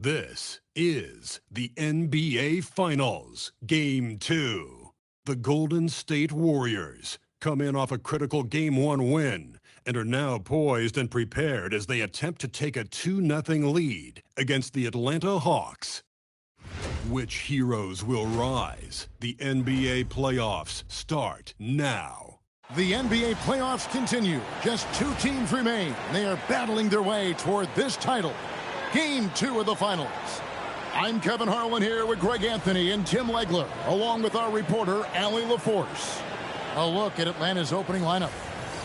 This is the NBA Finals, Game 2. The Golden State Warriors come in off a critical Game 1 win and are now poised and prepared as they attempt to take a 2-0 lead against the Atlanta Hawks. Which heroes will rise? The NBA playoffs start now. The NBA playoffs continue. Just 2 teams remain. They are battling their way toward this title. Game 2 of the finals. I'm Kevin Harlan here with Greg Anthony and Tim Legler, along with our reporter, Allie LaForce. A look at Atlanta's opening lineup.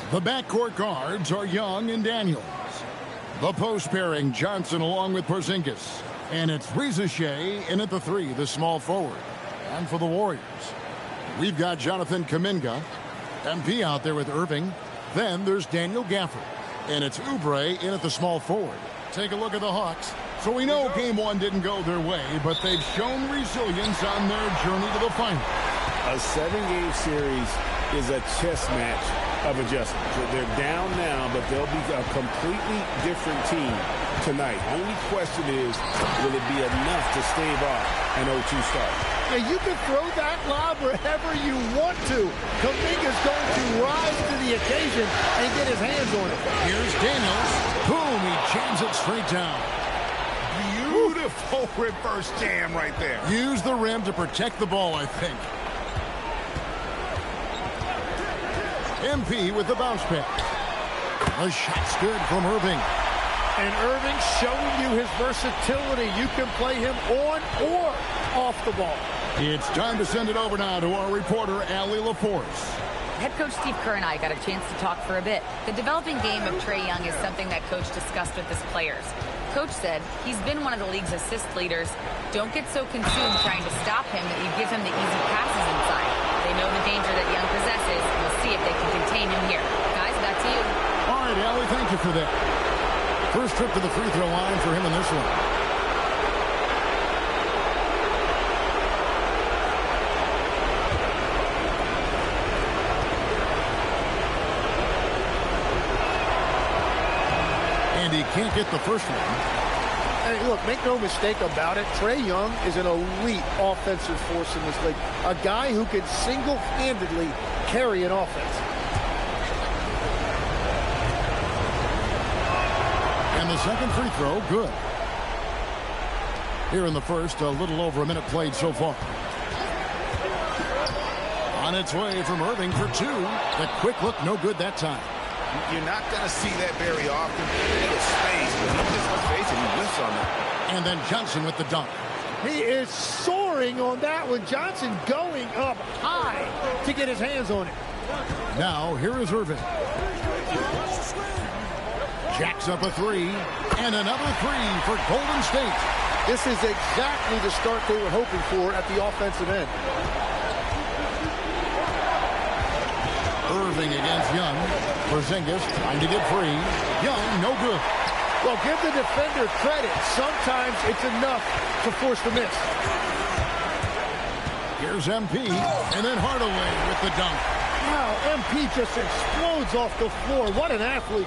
The backcourt guards are Young and Daniels. The post pairing, Johnson along with Porzingis. And it's Shea in at the 3, the small forward. And for the Warriors, we've got Jonathan Kuminga. MP out there with Irving. Then there's Daniel Gafford. And it's Oubre in at the small forward. Take a look at the Hawks. So we know Game 1 didn't go their way, but they've shown resilience on their journey to the final. A 7-game series is a chess match of adjustments. They're down now, but they'll be a completely different team tonight. Only question is, will it be enough to stave off an 0-2 start? Yeah, you can throw that lob wherever you want to. Kuminga's going to rise to the occasion and get his hands on it. Here's Daniels. Boom, he jams it straight down. Beautiful reverse jam right there. Use the rim to protect the ball, I think. MP with the bounce pass. A shot's good from Irving. And Irving showing you his versatility. You can play him on or off the ball. It's time to send it over now to our reporter, Allie LaForce. Head coach Steve Kerr and I got a chance to talk for a bit. The developing game of Trae Young is something that coach discussed with his players. Coach said he's been one of the league's assist leaders. Don't get so consumed trying to stop him that you give him the easy passes inside. They know the danger that Young possesses, and we'll see if they can contain him here. Guys, back to you. All right, Allie, thank you for that. First trip to the free throw line for him in this one. And he can't get the first one. Hey, look, make no mistake about it. Trae Young is an elite offensive force in this league. A guy who can single-handedly carry an offense. And the second free throw, good. Here in the first, a little over a minute played so far. On its way from Irving for 2. The quick look, no good that time. You're not going to see that very often. He has space, but he gets the face and he whiffs on it. And then Johnson with the dunk. He is soaring on that one. Johnson going up high to get his hands on it. Now, here is Irving. Jacks up a 3. And another 3 for Golden State. This is exactly the start they were hoping for at the offensive end. Irving against Young. Porzingis trying to get free. Young, no good. Well, give the defender credit. Sometimes it's enough to force the miss. Here's MP, and then Hardaway with the dunk. Wow, MP just explodes off the floor. What an athlete.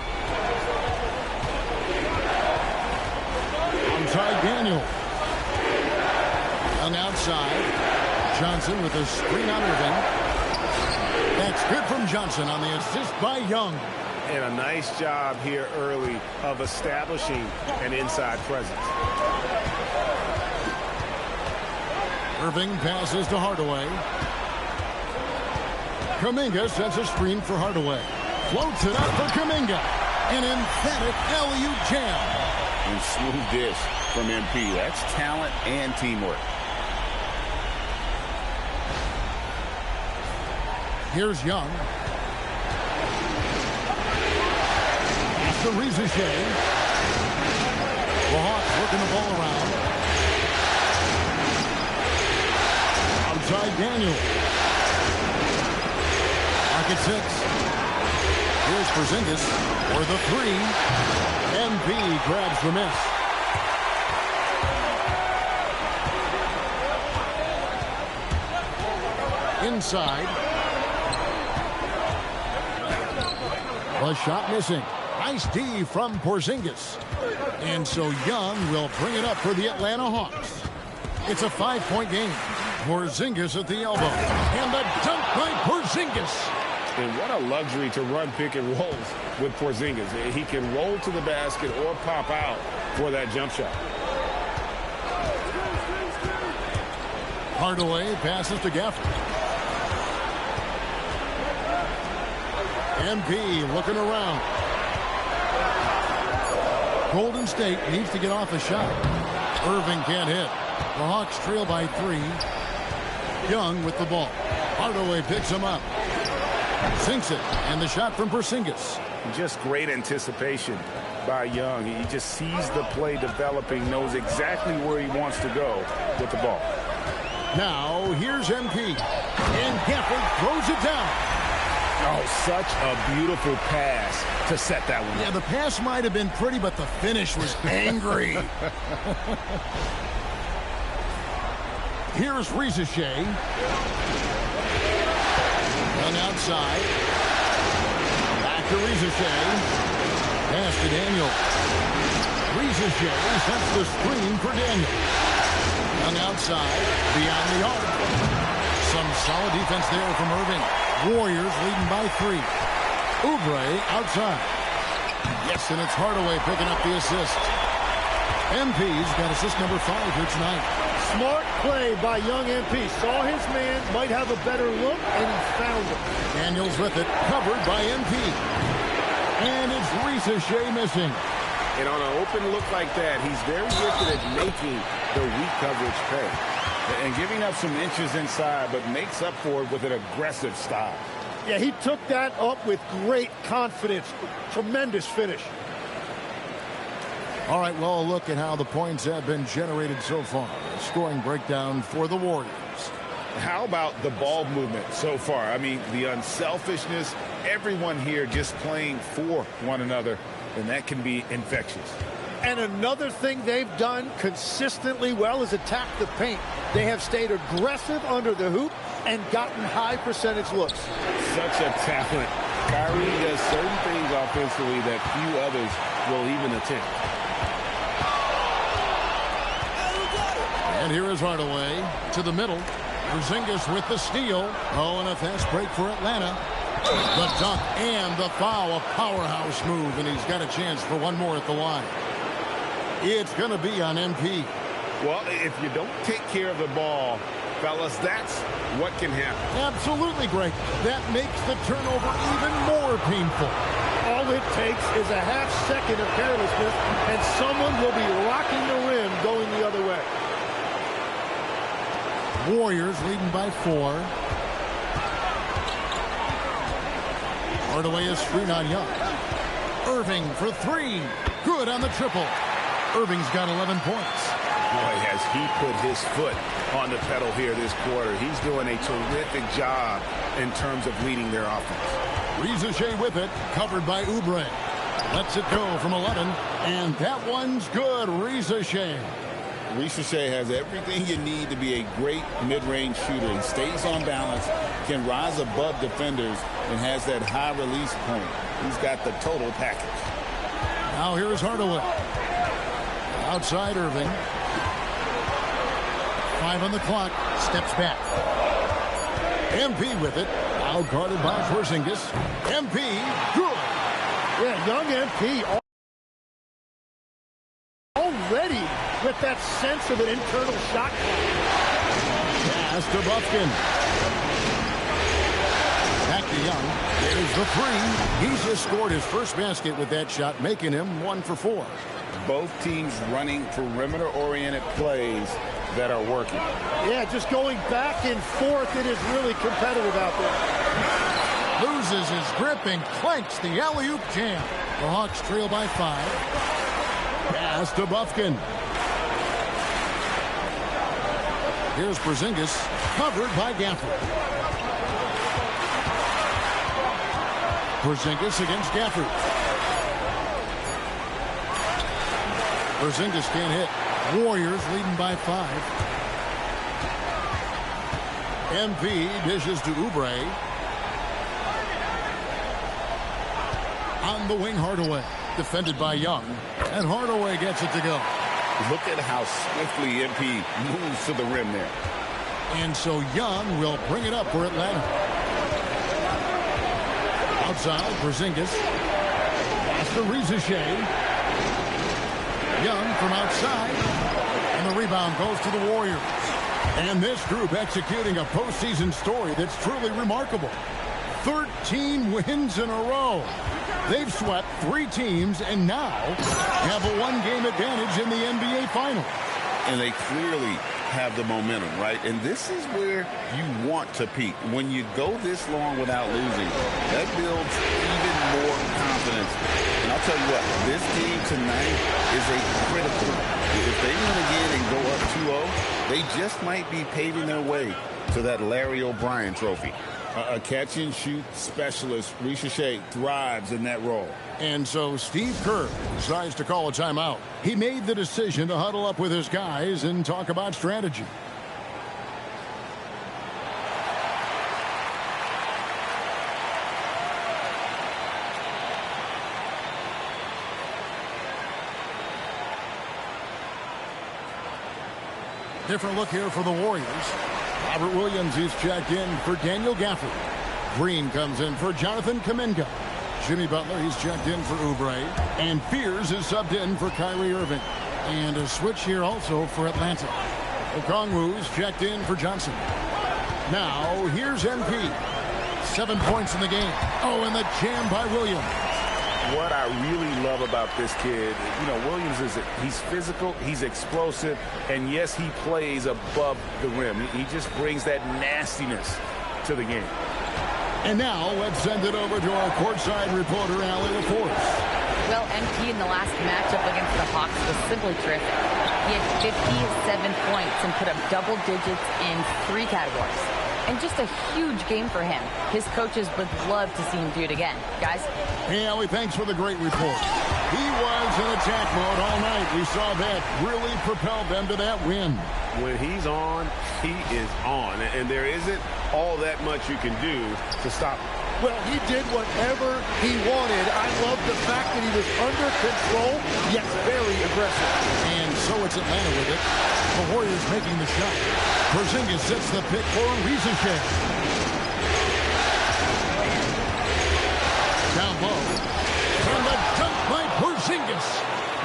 Onside Daniel. Young outside. Johnson with a screen on Irving. That's good from Johnson on the assist by Young. And a nice job here early of establishing an inside presence. Irving passes to Hardaway. Kuminga sets a screen for Hardaway. Floats it up for Kuminga. An emphatic alley-oop jam. And smooth dish from MP. That's talent and teamwork. Here's Young. It's Shea. The Hawks working the ball around. Outside Daniel. Mark at 6. Here's Porzingis for the 3. MP grabs the miss. Inside. A shot missing. Nice D from Porzingis. And so Young will bring it up for the Atlanta Hawks. It's a 5-point game. Porzingis at the elbow. And the dunk by Porzingis. And what a luxury to run pick and rolls with Porzingis. He can roll to the basket or pop out for that jump shot. Hardaway passes to Gafford. MP looking around. Golden State needs to get off a shot. Irving can't hit. The Hawks trail by 3. Young with the ball. Hardaway picks him up. Sinks it. And the shot from Porzingis. Just great anticipation by Young. He just sees the play developing, knows exactly where he wants to go with the ball. Now, here's MP. And Gafford throws it down. Oh, such a beautiful pass to set that one. Yeah, the pass might have been pretty, but the finish was angry. Here's Ricochet. Run outside. Back to Ricochet. Pass to Daniel. Ricochet sets the screen for Daniel. Run outside. Beyond the arc. Some solid defense there from Irving. Warriors leading by 3. Oubre outside. Yes, and it's Hardaway picking up the assist. MP's got assist number 5 here tonight. Smart play by young MP. Saw his man, might have a better look, and he found him. Daniels with it, covered by MP. And it's Ricochet missing. And on an open look like that, he's very gifted at making the weak coverage pay. And giving up some inches inside, but makes up for it with an aggressive style. Yeah, he took that up with great confidence. Tremendous finish. All right, well, a look at how the points have been generated so far. A scoring breakdown for the Warriors. How about the ball movement so far? I mean, the unselfishness, everyone here just playing for one another, and that can be infectious. And another thing they've done consistently well is attack the paint. They have stayed aggressive under the hoop and gotten high percentage looks. Such a talent. Kyrie does certain things offensively that few others will even attempt. And here is Hardaway to the middle. Porzingis with the steal. Oh, and a fast break for Atlanta. The dunk and the foul. A powerhouse move, and he's got a chance for one more at the line. It's going to be on MP. Well, if you don't take care of the ball, fellas, that's what can happen. Absolutely, Greg. That makes the turnover even more painful. All it takes is a half second of carelessness, and someone will be rocking the rim going the other way. Warriors leading by 4. Hardaway is screen on Young. Irving for 3. Good on the triple. Irving's got 11 points. Boy, has he put his foot on the pedal here this quarter. He's doing a terrific job in terms of leading their offense. Ricochet with it, covered by Oubre. Lets it go from 11, and that one's good. Ricochet. Ricochet has everything you need to be a great mid-range shooter. He stays on balance, can rise above defenders, and has that high release point. He's got the total package. Now here's Hardaway. Outside Irving. 5 on the clock. Steps back. MP with it. Now guarded by Porzingis. MP. Good. Yeah, young MP already with that sense of an internal shot. Pass to Buffkin. Back to Young. There's the 3. He's just scored his first basket with that shot, making him 1 for 4. Both teams running perimeter-oriented plays that are working. Yeah, just going back and forth. It is really competitive out there. Loses his grip and clanks the alley-oop jam. The Hawks trail by 5. Pass to Buffkin. Here's Porzingis, covered by Gafford. Porzingis against Gafford. Porzingis can't hit. Warriors leading by 5. MP dishes to Oubre. On the wing, Hardaway. Defended by Young. And Hardaway gets it to go. Look at how swiftly MP moves to the rim there. And so Young will bring it up for Atlanta. Outside, Porzingis. Pass to Rizachet. Young from outside. And the rebound goes to the Warriors. And this group executing a postseason story that's truly remarkable. 13 wins in a row. They've swept 3 teams and now have a 1-game advantage in the NBA Finals. And they clearly have the momentum, right? And this is where you want to peak. When you go this long without losing, that builds even more confidence. And I'll tell you what, this game tonight is a critical one. If they win again and go up 2-0, they just might be paving their way to that Larry O'Brien trophy. A catch-and-shoot specialist, Rizachet, thrives in that role. And so Steve Kerr decides to call a timeout. He made the decision to huddle up with his guys and talk about strategy. Different look here for the Warriors. Robert Williams is checked in for Daniel Gafford. Green comes in for Jonathan Kuminga. Jimmy Butler, he's checked in for Oubre. And Fears is subbed in for Kyrie Irving. And a switch here also for Atlanta. Okongwu is checked in for Johnson. Now, here's MP. 7 points in the game. Oh, and the jam by Williams. What I really love about this kid, Williams he's physical, he's explosive, and yes, he plays above the rim. He just brings that nastiness to the game. And now let's send it over to our courtside reporter, Allie LaForce. Well, MP in the last matchup against the Hawks was simply terrific. He had 57 points and put up double digits in 3 categories. And just a huge game for him. His coaches would love to see him do it again. Guys? Hey, Allie, thanks for the great report. He was in attack mode all night. We saw that really propelled them to that win. When he's on, he is on. And there isn't all that much you can do to stop him. Well, he did whatever he wanted. I love the fact that he was under control, yet very aggressive. And so it's Atlanta with it. The Warriors making the shot. Porzingis sets the pick for Rizachet. Down low. And the dunk by Porzingis.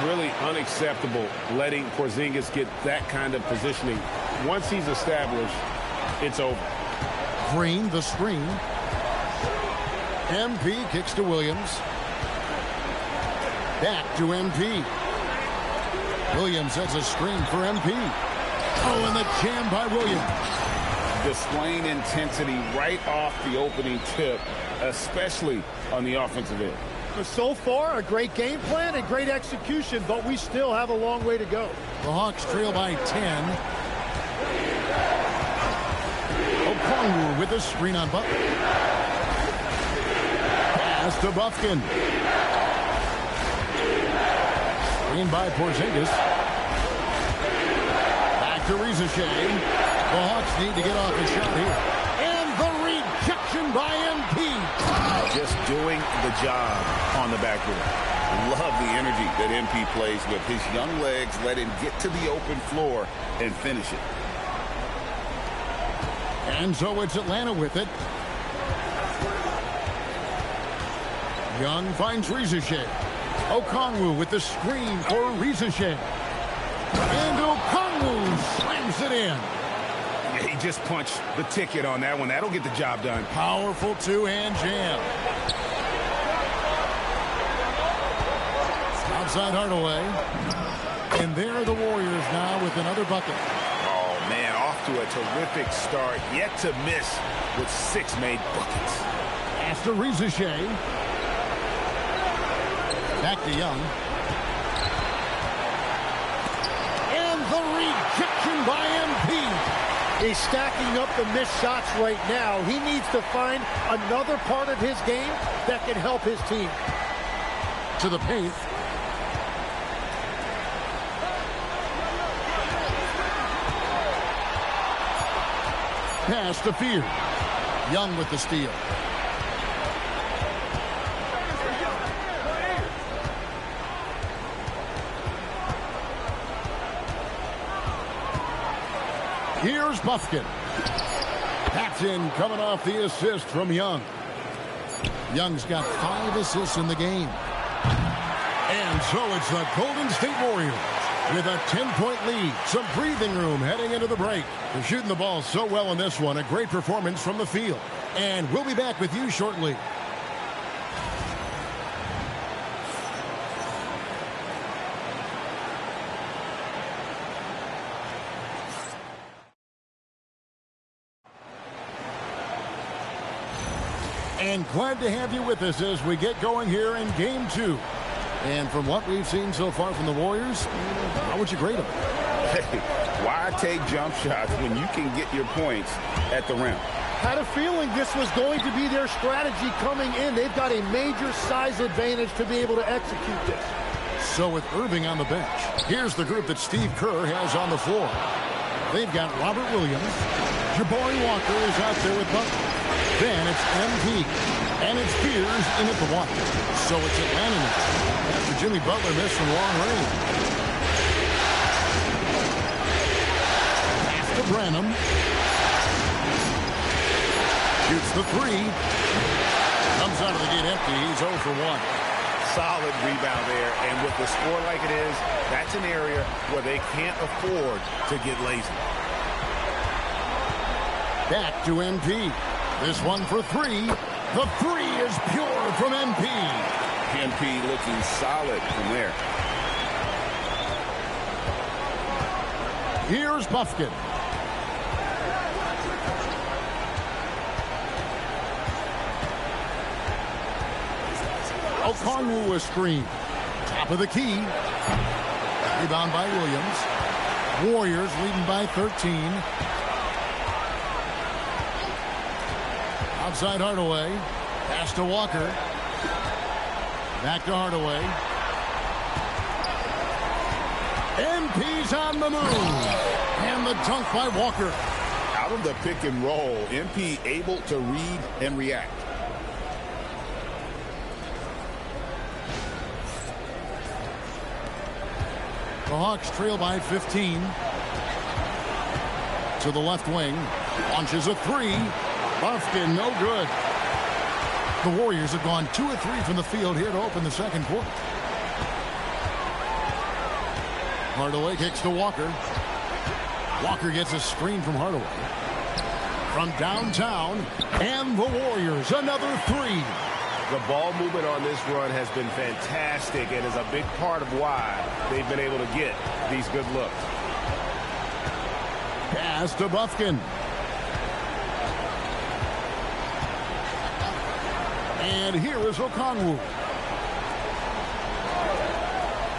Really unacceptable letting Porzingis get that kind of positioning. Once he's established, it's over. Green, the screen. MP kicks to Williams. Back to MP. Williams has a screen for MP. Oh, and the jam by Williams. Displaying intensity right off the opening tip, especially on the offensive end. So far, a great game plan and great execution, but we still have a long way to go. The Hawks trail by 10. Okongwu with a screen on Butler. Pass to Buffkin. Screen by Porzingis. Back to Rizachet. The Hawks need to get off the shot here. And the rejection by MP. Just doing the job on the backboard. Love the energy that MP plays with. His young legs let him get to the open floor and finish it. And so it's Atlanta with it. Young finds Rizachet. Okongwu with the screen for Rizachet. And Okongwu slams it in. Yeah, he just punched the ticket on that one. That'll get the job done. Powerful two-hand jam. Outside Hardaway. And there are the Warriors now with another bucket. Oh, man, off to a terrific start. Yet to miss with 6 made buckets. After Rizachet. Back to Young. And the rejection by MP. He's stacking up the missed shots right now. He needs to find another part of his game that can help his team. To the paint. Pass to Fear. Young with the steal. Here's Buffkin. That's in, coming off the assist from Young. Young's got 5 assists in the game. And so it's the Golden State Warriors with a 10-point lead. Some breathing room heading into the break. They're shooting the ball so well in this one. A great performance from the field. And we'll be back with you shortly. And glad to have you with us as we get going here in Game 2. And from what we've seen so far from the Warriors, how would you grade them? Hey, why take jump shots when you can get your points at the rim? Had a feeling this was going to be their strategy coming in. They've got a major size advantage to be able to execute this. So with Irving on the bench, here's the group that Steve Kerr has on the floor. They've got Robert Williams. Jabari Walker is out there with Butler. Then it's MP. And it's Spears in at the 1. So it's Atlanta now, after Jimmy Butler missed from long range. Pass to Branham. Shoots the 3. Comes out of the gate empty. He's 0 for 1. Solid rebound there. And with the score like it is, that's an area where they can't afford to get lazy. Back to MP. This one for 3. The 3 is pure from MP. MP looking solid from there. Here's Buffkin. Okongwu a screen. Top of the key. Rebound by Williams. Warriors leading by 13. Outside Hardaway. Pass to Walker. Back to Hardaway. MP's on the move. And the dunk by Walker. Out of the pick and roll, MP able to read and react. The Hawks trail by 15. To the left wing. Launches a 3. Buffkin, no good. The Warriors have gone 2 of 3 from the field here to open the second quarter. Hardaway kicks to Walker. Walker gets a screen from Hardaway. From downtown, and the Warriors, another 3. The ball movement on this run has been fantastic and is a big part of why they've been able to get these good looks. Pass to Buffkin. And here is Okongwu.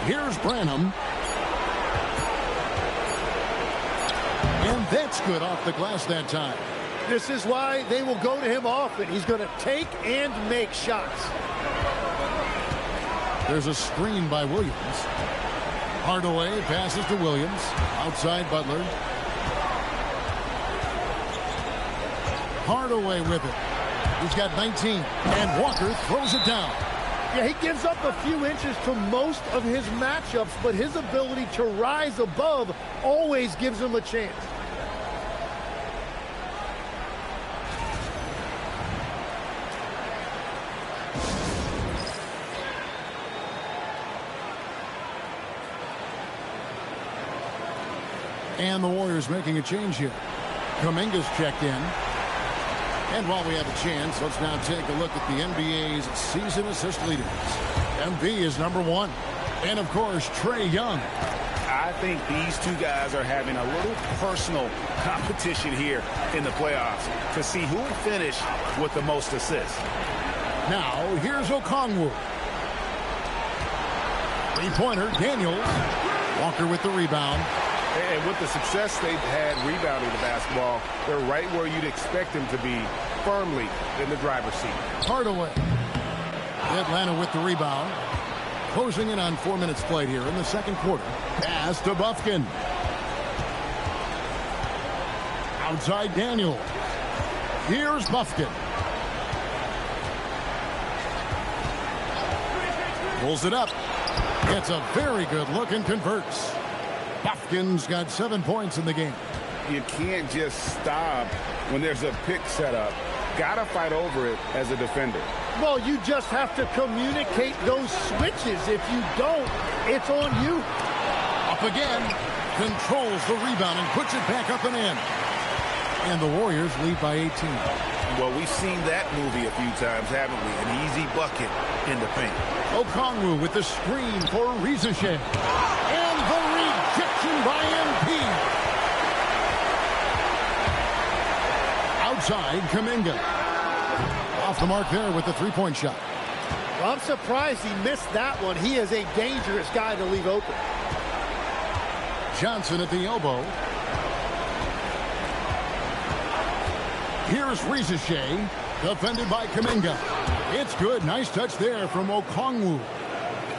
Here's Branham. And that's good off the glass that time. This is why they will go to him often. He's going to take and make shots. There's a screen by Williams. Hardaway passes to Williams. Outside Butler. Hardaway with it. He's got 19. And Walker throws it down. Yeah, he gives up a few inches to most of his matchups, but his ability to rise above always gives him a chance. And the Warriors making a change here. Kuminga's checked in. And while we have a chance, let's now take a look at the NBA's season assist leaders. MV is number 1. And, of course, Trae Young. I think these two guys are having a little personal competition here in the playoffs to see who will finish with the most assists. Now, here's Okongwu. Three-pointer, Daniels. Walker with the rebound. And with the success they've had rebounding the basketball, they're right where you'd expect them to be, firmly in the driver's seat. Hardaway. Atlanta with the rebound. Closing in on 4 minutes played here in the second quarter. Pass to Buffkin. Outside Daniel. Here's Buffkin. Pulls it up. Gets a very good look and converts. Buffkin's got 7 points in the game. You can't just stop when there's a pick set up. Got to fight over it as a defender. Well, you just have to communicate those switches. If you don't, it's on you. Up again. Controls the rebound and puts it back up and in. And the Warriors lead by 18. Well, we've seen that movie a few times, haven't we? An easy bucket in the paint. Okongwu with the screen for Rizeshe. And the rejection by MP. Outside, Kuminga. Off the mark there with the three-point shot. Well, I'm surprised he missed that one. He is a dangerous guy to leave open. Johnson at the elbow. Here's Rizeshe, defended by Kuminga. It's good. Nice touch there from Okongwu.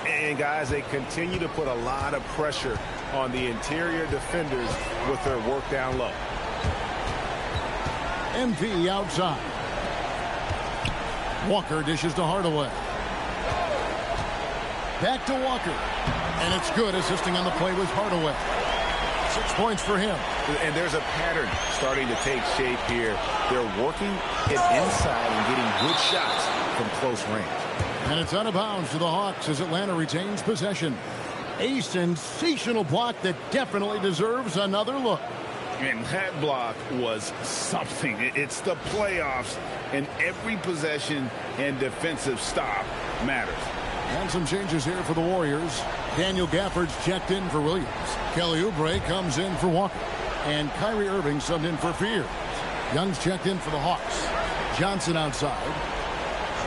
And, guys, they continue to put a lot of pressure on the interior defenders with their work down low. MP outside. Walker dishes to Hardaway. Back to Walker. And it's good. Assisting on the play was Hardaway. 6 points for him. And there's a pattern starting to take shape here. They're working it inside and getting good shots from close range. And it's out of bounds to the Hawks as Atlanta retains possession. A sensational block that definitely deserves another look. And that block was something. It's the playoffs, and every possession and defensive stop matters. And some changes here for the Warriors. Daniel Gafford's checked in for Williams. Kelly Oubre comes in for Walker. And Kyrie Irving subbed in for Fears. Young's checked in for the Hawks. Johnson outside.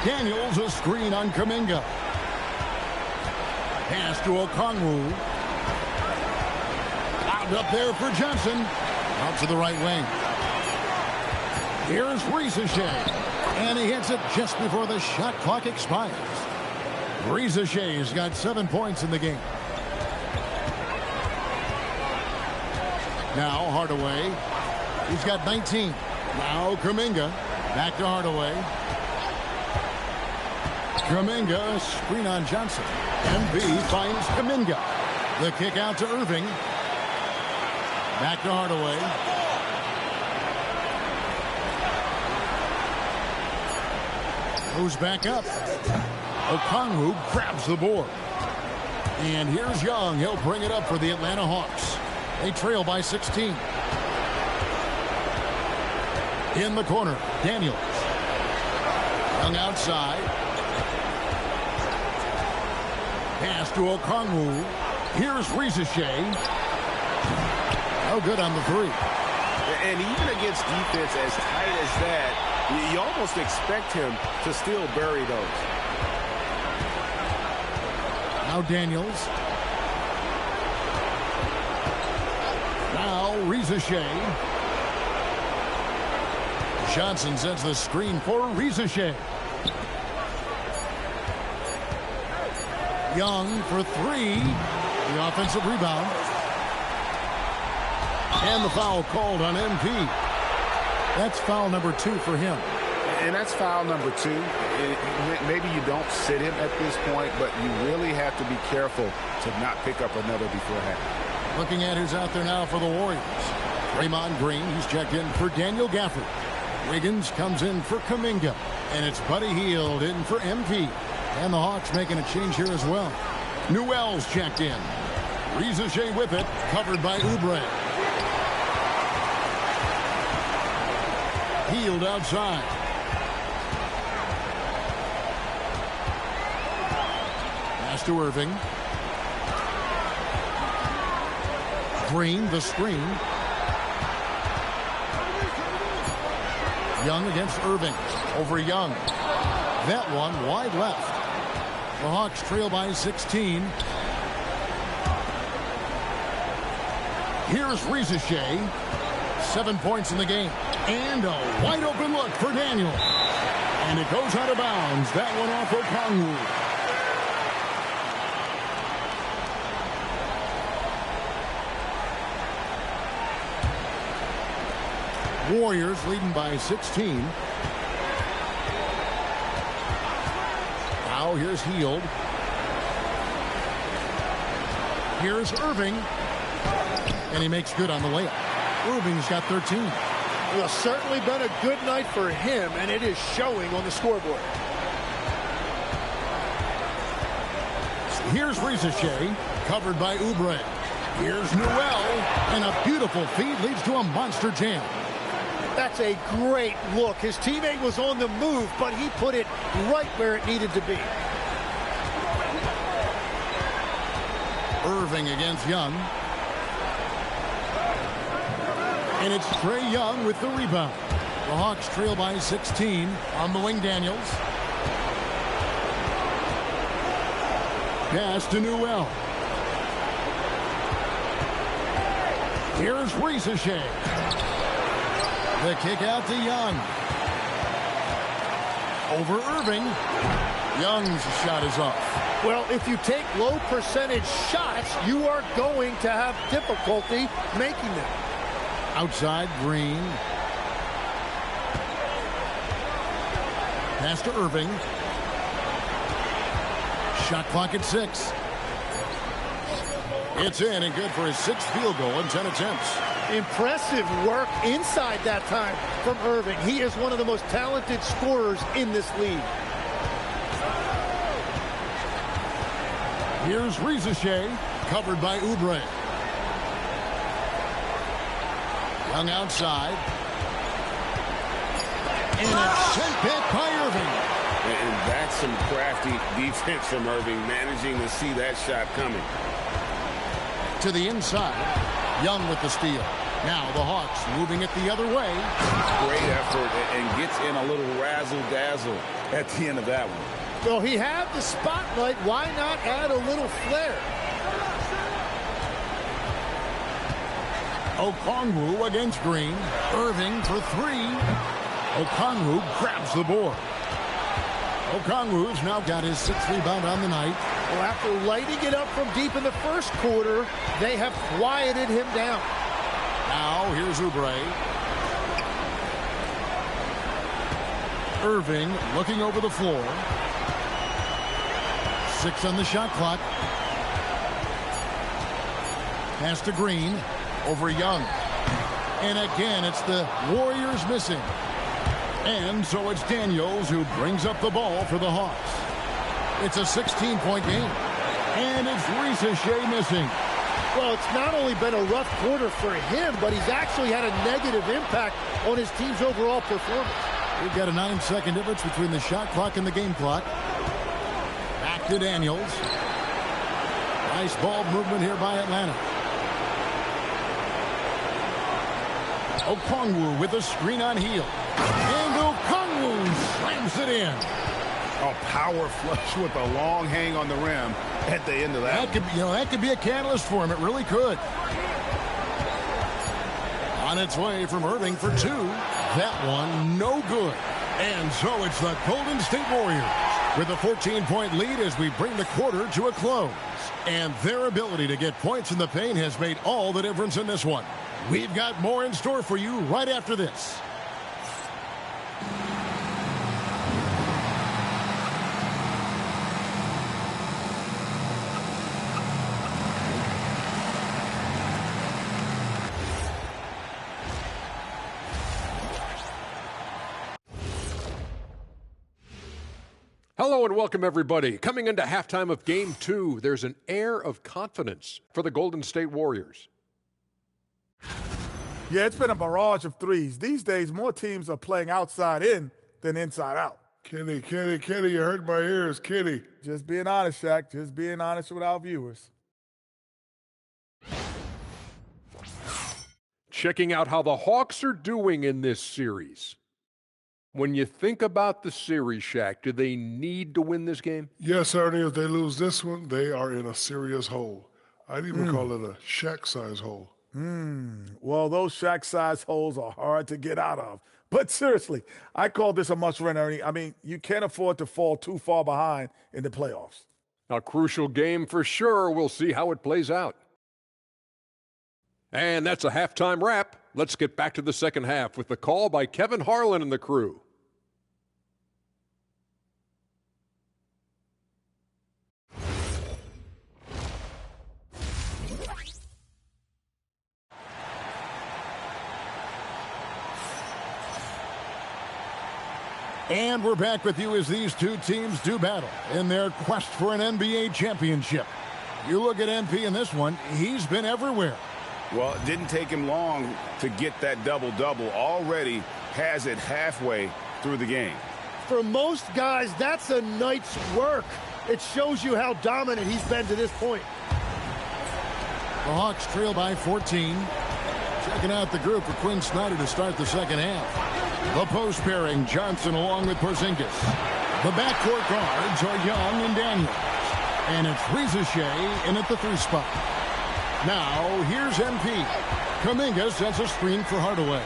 Daniels a screen on Kuminga. Pass to Okongwu. Out up there for Johnson. Out to the right wing. Here's Rizeshe. And he hits it just before the shot clock expires. Rizeshe's got 7 points in the game. Now Hardaway. He's got 19. Now Kuminga. Back to Hardaway. Kuminga, screen on Johnson. MB finds Kuminga. The kick out to Irving. Back to Hardaway. Moves back up. Okongwu grabs the board. And here's Young. He'll bring it up for the Atlanta Hawks. They trail by 16. In the corner, Daniels. Young outside. Pass to Okongwu. Here's Rizeshe. No good on the three. And even against defense as tight as that, you almost expect him to still bury those. Now Daniels. Now Rizeshe. Johnson sends the screen for Rizeshe. Young for three. The offensive rebound. And the foul called on MP. That's foul number 2 for him. And that's foul number 2. Maybe you don't sit him at this point, but you really have to be careful to not pick up another beforehand. Looking at who's out there now for the Warriors. Draymond Green, he's checked in for Daniel Gafford. Wiggins comes in for Kuminga. And it's Buddy Hield in for MP. And the Hawks making a change here as well. Newell's checked in. Rizeshe with it, covered by Oubre. Hield outside. Pass to Irving. Green, the screen. Young against Irving. Over Young. That one wide left. The Hawks trail by 16. Here's Rizeshe. 7 points in the game. And a wide open look for Daniel. And it goes out of bounds. That one off Okongwu. Warriors leading by 16. Now here's Hield. Here's Irving. And he makes good on the layup. Irving's got 13. Well, certainly been a good night for him, and it is showing on the scoreboard. Here's Ricochet, covered by Oubre. Here's Newell, and a beautiful feed leads to a monster jam. That's a great look. His teammate was on the move, but he put it right where it needed to be. Irving against Young. And it's Trae Young with the rebound. The Hawks trail by 16 on the wing. Daniels. Pass to Newell. Here's Ricochet. The kick out to Young. Over Irving. Young's shot is off. Well, if you take low percentage shots, you are going to have difficulty making them. Outside, Green. Pass to Irving. Shot clock at 6. It's in and good for his 6th field goal in 10 attempts. Impressive work inside that time from Irving. He is one of the most talented scorers in this league. Here's Ricochet, covered by Oubre. Young outside. And it's sent back by Irving. And that's some crafty defense from Irving, managing to see that shot coming. To the inside. Young with the steal. Now the Hawks moving it the other way. Great effort and gets in a little razzle-dazzle at the end of that one. Well, he had the spotlight. Why not add a little flair? Okongwu against Green. Irving for 3. Okongwu grabs the board. Okongwu's now got his 6th rebound on the night. Well, after lighting it up from deep in the first quarter, they have quieted him down. Now here's Oubre. Irving looking over the floor. 6 on the shot clock. Pass to Green. Over Young. And again, it's the Warriors missing. And so it's Daniels who brings up the ball for the Hawks. It's a 16-point game. And it's Ricochet missing. Well, it's not only been a rough quarter for him, but he's actually had a negative impact on his team's overall performance. We've got a 9-second difference between the shot clock and the game clock. Back to Daniels. Nice ball movement here by Atlanta. Okongwu with a screen on heel. And Okongwu slams it in. A power flush with a long hang on the rim at the end of that. That could be a catalyst for him. It really could. On its way from Irving for 2. That one no good. And so it's the Golden State Warriors with a 14-point lead as we bring the quarter to a close. And their ability to get points in the paint has made all the difference in this one. We've got more in store for you right after this. Hello and welcome, everybody. Coming into halftime of Game 2, there's an air of confidence for the Golden State Warriors. Yeah, it's been a barrage of threes. These days, more teams are playing outside in than inside out. Kenny, you hurt my ears, Kenny. Just being honest, Shaq. Just being honest with our viewers. Checking out how the Hawks are doing in this series. When you think about the series, Shaq, do they need to win this game? Yes, Ernie, if they lose this one, they are in a serious hole. I'd even call it a Shaq-size hole. Well, those Shaq-size holes are hard to get out of. But seriously, I call this a must-win, Ernie. I mean, you can't afford to fall too far behind in the playoffs. A crucial game for sure. We'll see how it plays out. And that's a halftime wrap. Let's get back to the second half with the call by Kevin Harlan and the crew. And we're back with you as these two teams do battle in their quest for an NBA championship. You look at MP in this one, he's been everywhere. Well, it didn't take him long to get that double-double. Already has it halfway through the game. For most guys, that's a night's work. It shows you how dominant he's been to this point. The Hawks trail by 14. Checking out the group for Quinn Snyder to start the second half. The post pairing, Johnson along with Porzingis. The backcourt guards are Young and Daniels. And it's Rizachet in at the 3 spot. Now, here's MP. Kuminga sets a screen for Hardaway.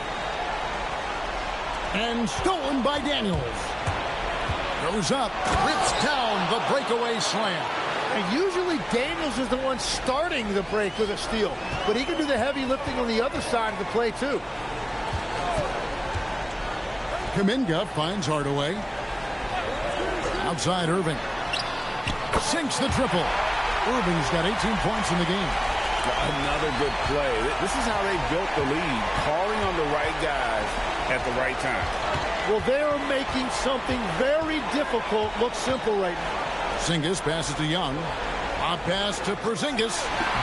And stolen by Daniels. Goes up, rips down the breakaway slam. And usually Daniels is the one starting the break with a steal. But he can do the heavy lifting on the other side of the play, too. Kuminga finds Hardaway. Outside Irving. Sinks the triple. Irving's got 18 points in the game. Another good play. This is how they built the lead, calling on the right guys at the right time. Well, they're making something very difficult look simple right now. Porzingis passes to Young. Pop pass to Porzingis.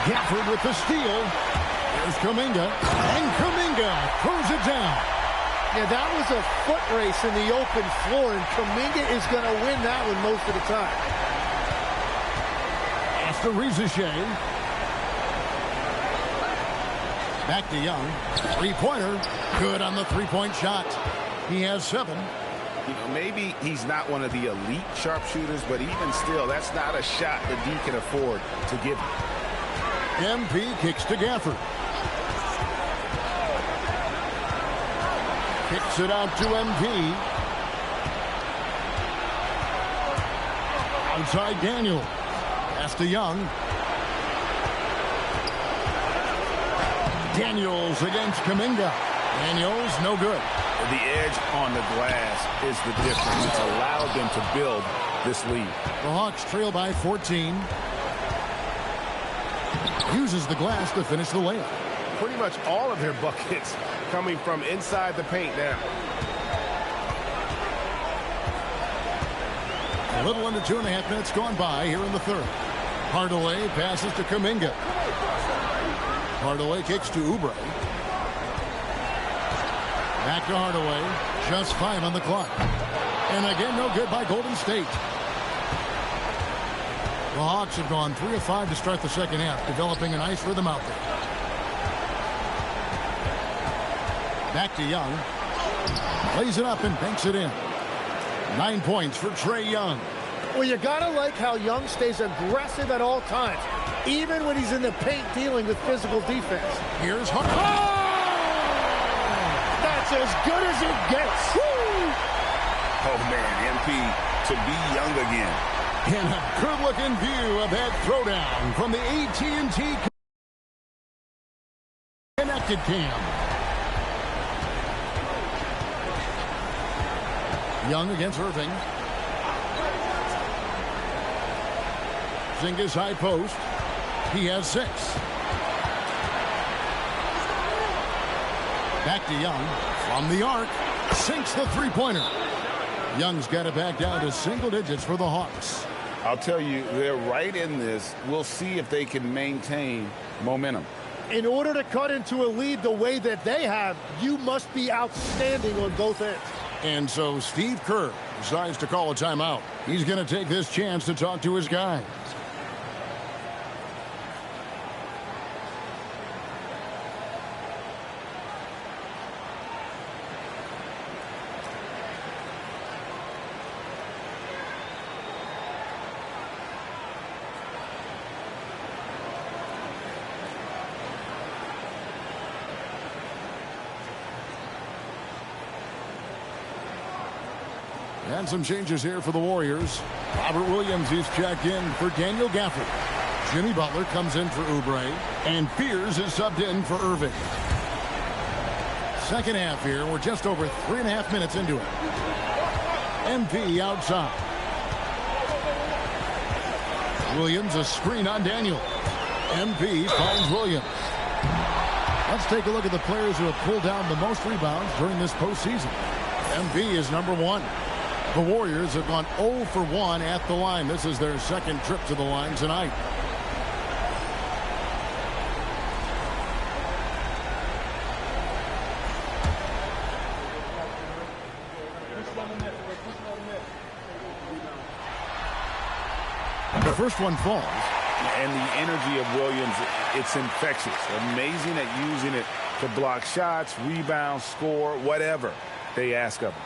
Gafford with the steal. There's Kuminga. And Kuminga throws it down. Yeah, that was a foot race in the open floor, and Kuminga is going to win that one most of the time. After Rizachet. Back to Young. Three-pointer. Good on the three-point shot. He has 7. You know, maybe he's not one of the elite sharpshooters, but even still, that's not a shot that D can afford to give him. MP kicks to Gafford. Kicks it out to MP. Outside Daniel. Pass to Young. Daniels against Kuminga. Daniels, no good. The edge on the glass is the difference. It's allowed them to build this lead. The Hawks trail by 14. Uses the glass to finish the layup. Pretty much all of their buckets coming from inside the paint now. A little under 2.5 minutes gone by here in the third. Hardaway passes to Kuminga. Hardaway kicks to Oubre. Back to Hardaway. Just 5 on the clock. And again, no good by Golden State. The Hawks have gone 3 of 5 to start the second half, developing a nice rhythm out there. Back to Young. Plays it up and banks it in. 9 points for Trae Young. Well, you gotta like how Young stays aggressive at all times, even when he's in the paint dealing with physical defense. Here's Hardaway. That's as good as it gets. Woo! Oh, man, MP to be Young again. And a good-looking view of that throwdown from the AT&T Connected Cam. Young against Irving. Porzingis high post. He has 6. Back to Young. From the arc. Sinks the three-pointer. Young's got it back down to single digits for the Hawks. I'll tell you, they're right in this. We'll see if they can maintain momentum. In order to cut into a lead the way that they have, you must be outstanding on both ends. And so Steve Kerr decides to call a timeout. He's going to take this chance to talk to his guys. And some changes here for the Warriors. Robert Williams is checked in for Daniel Gafford. Jimmy Butler comes in for Oubre. And Fears is subbed in for Irving. Second half here. We're just over 3.5 minutes into it. MP outside. Williams a screen on Daniel. MP finds Williams. Let's take a look at the players who have pulled down the most rebounds during this postseason. MP is number 1. The Warriors have gone 0 for 1 at the line. This is their second trip to the line tonight. The first one falls. And the energy of Williams, it's infectious. Amazing at using it to block shots, rebound, score, whatever they ask of him.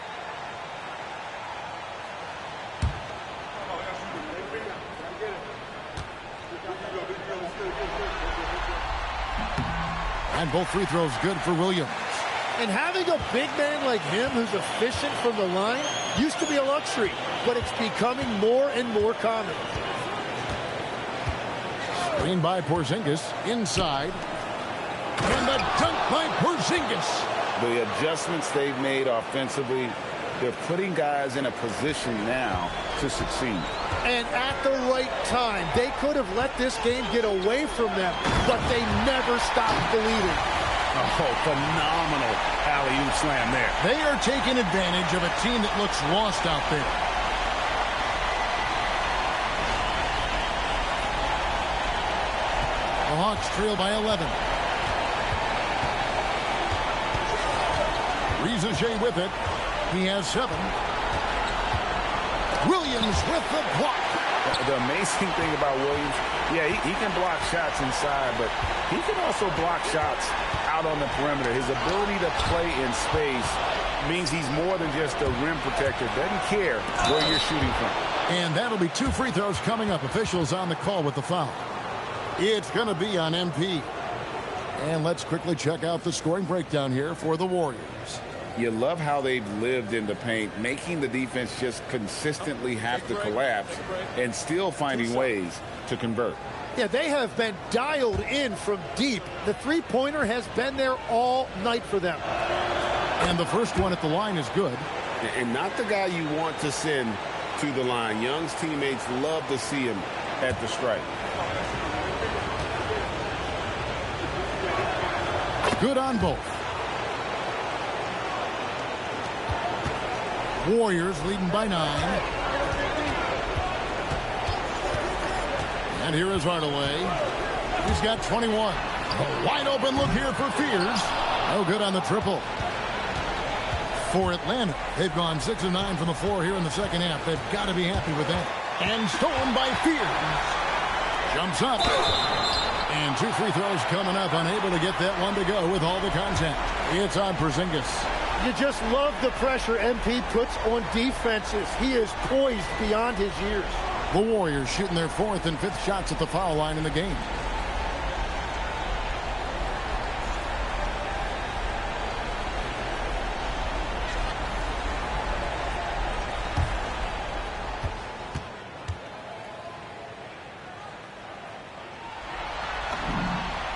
And both free throws good for Williams. And having a big man like him who's efficient from the line used to be a luxury, but it's becoming more and more common. Screen by Porzingis inside. And the dunk by Porzingis. The adjustments they've made offensively, they're putting guys in a position now to succeed. And at the right time, they could have let this game get away from them, but they never stopped believing. Oh, phenomenal alley-oop slam there. They are taking advantage of a team that looks lost out there. The Hawks trail by 11. Riza with it. He has 7. Williams with the block. The amazing thing about Williams, yeah, he can block shots inside, but he can also block shots out on the perimeter. His ability to play in space means he's more than just a rim protector. Doesn't care where you're shooting from. And that'll be 2 free throws coming up. Officials on the call with the foul. It's going to be on MP. And let's quickly check out the scoring breakdown here for the Warriors. You love how they've lived in the paint, making the defense just consistently have to collapse and still finding ways to convert. Yeah, they have been dialed in from deep. The three-pointer has been there all night for them. And the first one at the line is good. And not the guy you want to send to the line. Young's teammates love to see him at the stripe. Good on both. Warriors leading by 9. And here is Hardaway. He's got 21. A wide open look here for Fears. No good on the triple. For Atlanta, they've gone 6 of 9 from the floor here in the second half. They've got to be happy with that. And stolen by Fears. Jumps up. And 2 free throws coming up. Unable to get that one to go with all the contact. It's on Porzingis. You just love the pressure MP puts on defenses. He is poised beyond his years. The Warriors shooting their 4th and 5th shots at the foul line in the game.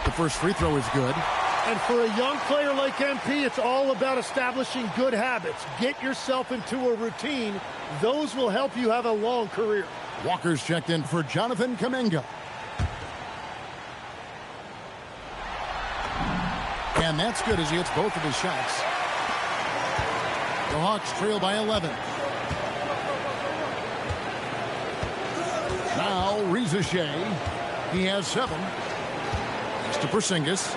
The first free throw is good. And for a young player like MP, it's all about establishing good habits. Get yourself into a routine. Those will help you have a long career. Walker's checked in for Jonathan Kuminga. And that's good as he hits both of his shots. The Hawks trail by 11. Now Riza He has 7. It's to Porzingis.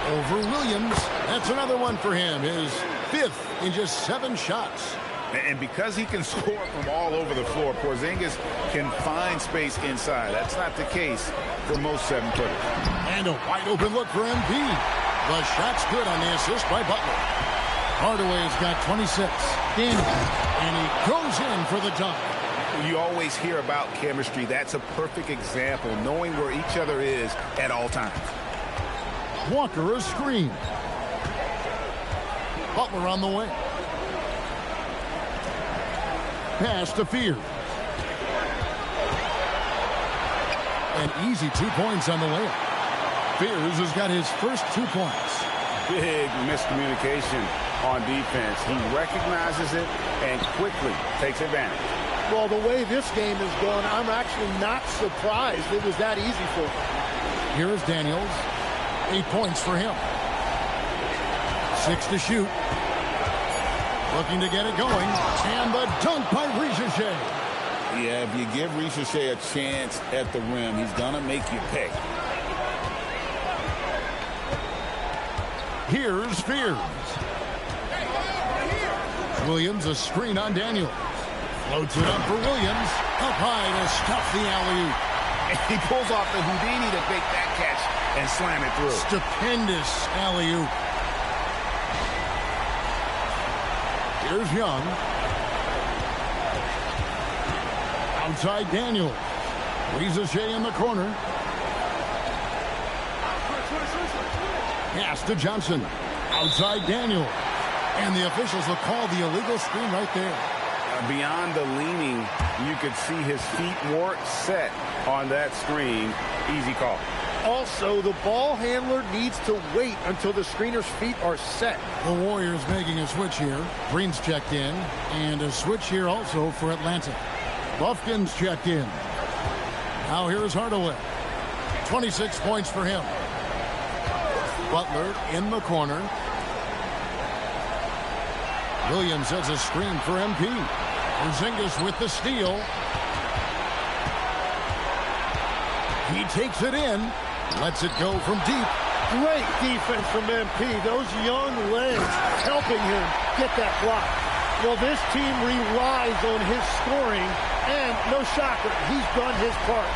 Over Williams. That's another one for him. His 5th in just 7 shots. And because he can score from all over the floor, Porzingis can find space inside. That's not the case for most 7-footers. And a wide open look for MP. The shot's good on the assist by Butler. Hardaway's got 26. And he goes in for the dunk. You always hear about chemistry. That's a perfect example, knowing where each other is at all times. Walker a screen. Butler on the way. Pass to Fear. An easy 2 points on the layup. Fears has got his first 2 points. Big miscommunication on defense. He recognizes it and quickly takes advantage. Well, the way this game is going, I'm actually not surprised it was that easy for him. Here is Daniels. 8 points for him. 6 to shoot. Looking to get it going. And the dunk by Richelet. Yeah, if you give Richelet a chance at the rim, he's going to make you pay. Here's Fears. Williams, a screen on Daniels. Floats it up for Williams. Up high to stuff the alley-oop. He pulls off the Houdini to make that catch and slam it through. Stupendous alley-oop. Here's Young. Outside Daniels. Richelet in the corner. Pass to Johnson. Outside Daniels. And the officials will call the illegal screen right there. Beyond the leaning, you could see his feet more set on that screen. Easy call. Also, the ball handler needs to wait until the screener's feet are set. The Warriors making a switch here. Green's checked in. And a switch here also for Atlanta. Buffkin's checked in. Now here's Hardaway. 26 points for him. Butler in the corner. Williams has a screen for MP. Porzingis with the steal. He takes it in. Lets it go from deep. Great defense from MP. Those young legs helping him get that block. Well, this team relies on his scoring, and no shocker, he's done his part.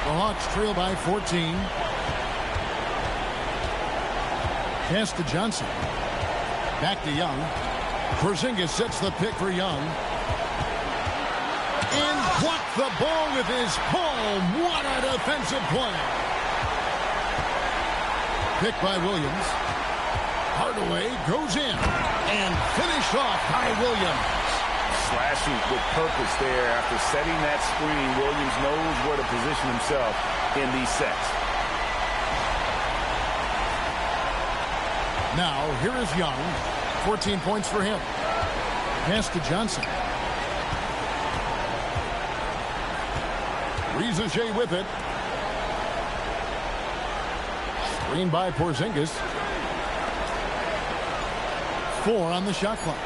The Hawks trail by 14. Pass to Johnson. Back to Young. Porzingis sets the pick for Young. And blocked the ball with his palm. What a defensive play. Pick by Williams. Hardaway goes in. And finished off by Williams. Slashing with purpose there. After setting that screen, Williams knows where to position himself in these sets. Now, here is Young. 14 points for him. Pass to Johnson. Richelet with it. Screen by Porzingis. 4 on the shot clock.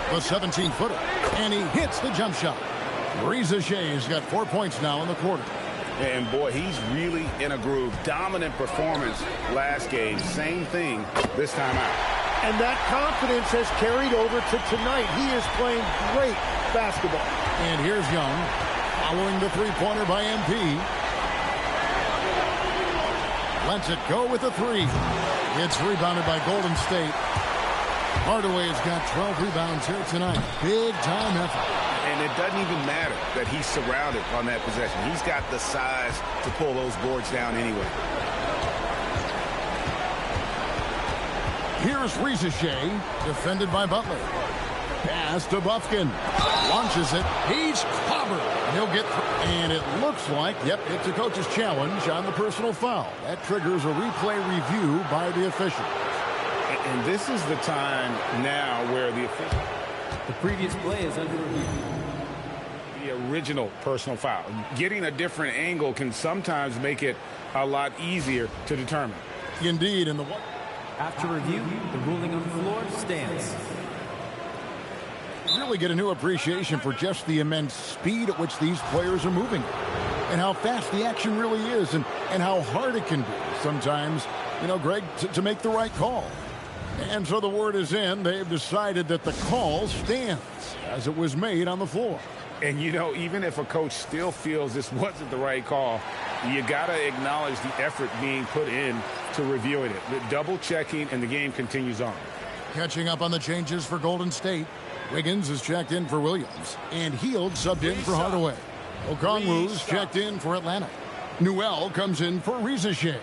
The 17-footer. And he hits the jump shot. Richelet's got 4 points now in the quarter. And boy, he's really in a groove. Dominant performance last game. Same thing this time out. And that confidence has carried over to tonight. He is playing great basketball. And here's Young, following the three-pointer by MP. Lets it go with a 3. It's rebounded by Golden State. Hardaway has got 12 rebounds here tonight. Big-time effort. And it doesn't even matter that he's surrounded on that possession. He's got the size to pull those boards down anyway. Here's Richelet, defended by Butler. Pass to Buffkin. Launches it. He's covered. He'll get and it looks like, yep, it's a coach's challenge on the personal foul. That triggers a replay review by the official. And this is the time now where the official... The previous play is under review. The original personal foul. Getting a different angle can sometimes make it a lot easier to determine. Indeed, in the one. After review, the ruling on the floor stands. Really get a new appreciation for just the immense speed at which these players are moving and how fast the action really is and how hard it can be sometimes, you know, Greg, to make the right call. And so the word is in. They've decided that the call stands as it was made on the floor. And, you know, even if a coach still feels this wasn't the right call, you got to acknowledge the effort being put in to reviewing it. The double checking, and the game continues on. Catching up on the changes for Golden State. Wiggins is checked in for Williams. And Hield subbed in for Hardaway. Okongwu's checked in for Atlanta. Newell comes in for Richelet.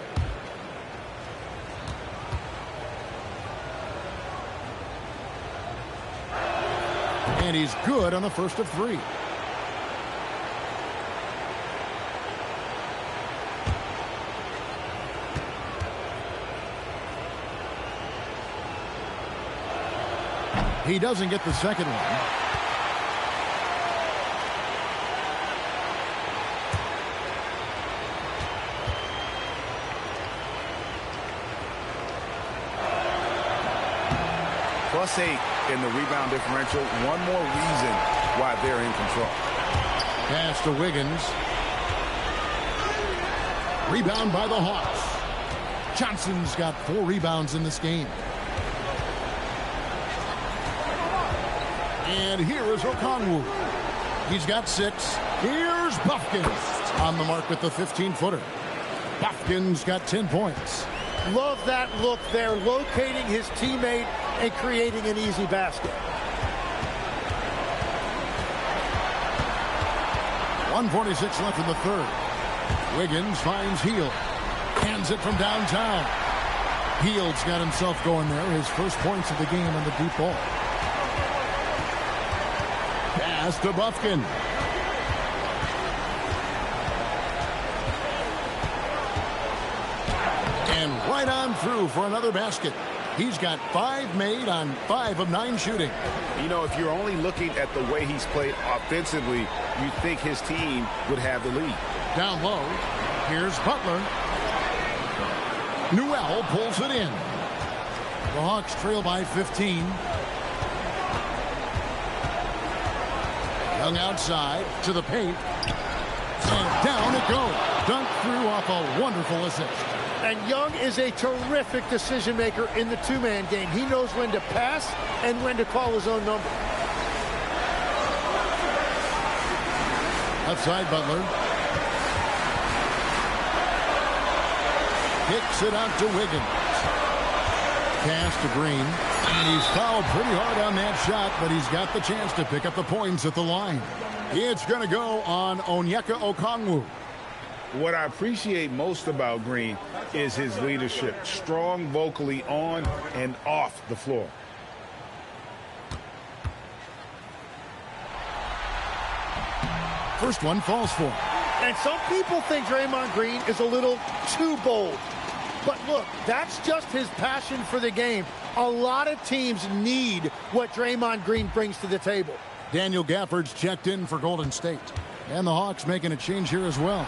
And he's good on the first of 3. He doesn't get the second one. +8 in the rebound differential. One more reason why they're in control. Pass to Wiggins. Rebound by the Hawks. Johnson's got 4 rebounds in this game. And here is Okongwu. He's got 6. Here's Buffkins on the mark with the 15-footer. Buffkins got 10 points. Love that look there, locating his teammate and creating an easy basket. 1:46 left in the third. Wiggins finds Hield. Hands it from downtown. Hield's got himself going there. His first points of the game on the deep ball. Pass to Buffkin. And right on through for another basket. He's got 5 made on 5 of 9 shooting. You know, if you're only looking at the way he's played offensively, you'd think his team would have the lead. Down low, here's Butler. Newell pulls it in. The Hawks trail by 15. Young outside to the paint. And down it goes. Dunked through off a wonderful assist. And Young is a terrific decision maker in the two-man game. He knows when to pass and when to call his own number. Outside Butler. Kicks it out to Wiggins. Pass to Green. And he's fouled pretty hard on that shot, but he's got the chance to pick up the points at the line. It's going to go on Onyeka Okongwu. What I appreciate most about Green is his leadership. Strong vocally on and off the floor. First one falls for him. And some people think Draymond Green is a little too bold. But look, that's just his passion for the game. A lot of teams need what Draymond Green brings to the table. Daniel Gafford's checked in for Golden State. And the Hawks making a change here as well.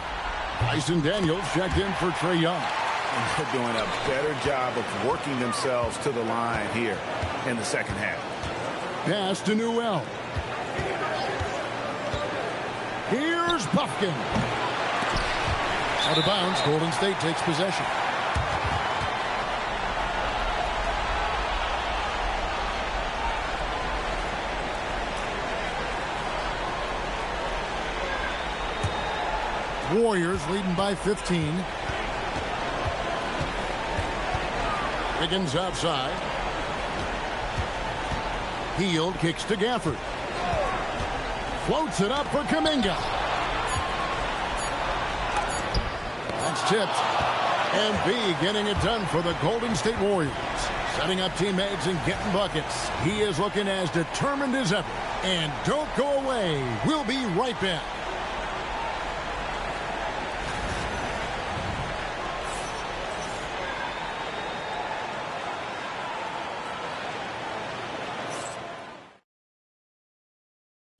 Tyson Daniels checked in for Trae Young. And they're doing a better job of working themselves to the line here in the second half. Pass to Newell. Here's Buffkin. Out of bounds, Golden State takes possession. Warriors leading by 15. Wiggins outside. Hield kicks to Gafford. Floats it up for Kuminga. That's tipped. And B getting it done for the Golden State Warriors. Setting up teammates and getting buckets. He is looking as determined as ever. And don't go away. We'll be right back.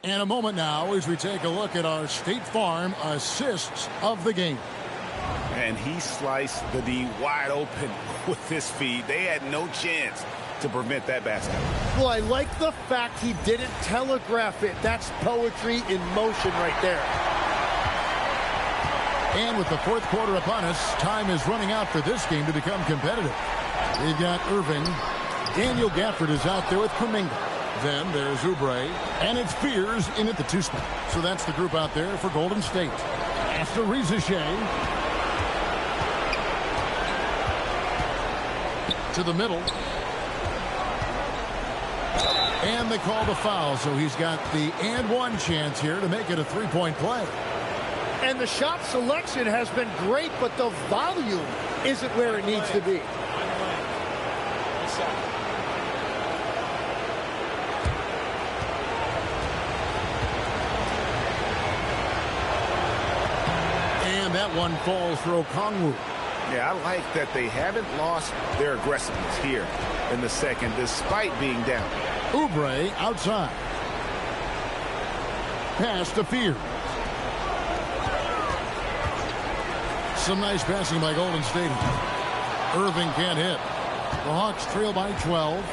And a moment now as we take a look at our State Farm assists of the game. And he sliced the D wide open with his feed. They had no chance to prevent that basket. Well, I like the fact he didn't telegraph it. That's poetry in motion right there. And with the fourth quarter upon us, time is running out for this game to become competitive. We've got Irving. Daniel Gafford is out there with Kuminga. Then there's Oubre, and it's Fears in at the 2 spot. So that's the group out there for Golden State. After Rizichet. To the middle. And they call the foul, so he's got the and one chance here to make it a three-point play. And the shot selection has been great, but the volume isn't where it needs to be. And that one falls for Okongwu. Yeah, I like that they haven't lost their aggressiveness here in the second, despite being down. Oubre outside. Pass to Fear. Some nice passing by Golden State. Irving can't hit. The Hawks trail by 12.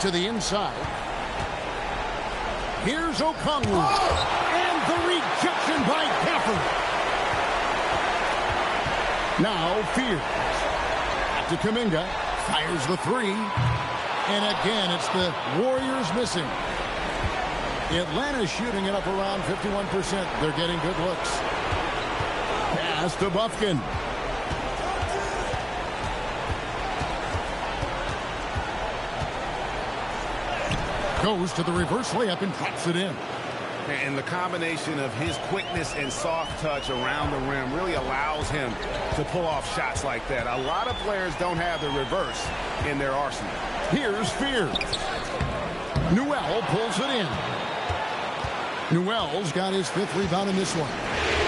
to the inside. Here's Okongwu. And the rejection by Gafford. Now Fears. Back to Kuminga. Fires the three. And again, it's the Warriors missing. Atlanta shooting it up around 51%. They're getting good looks. Pass to Bufkin. Goes to the reverse layup and drops it in. And the combination of his quickness and soft touch around the rim really allows him to pull off shots like that. A lot of players don't have the reverse in their arsenal. Here's Fears. Newell pulls it in. Newell's got his 5th rebound in this one.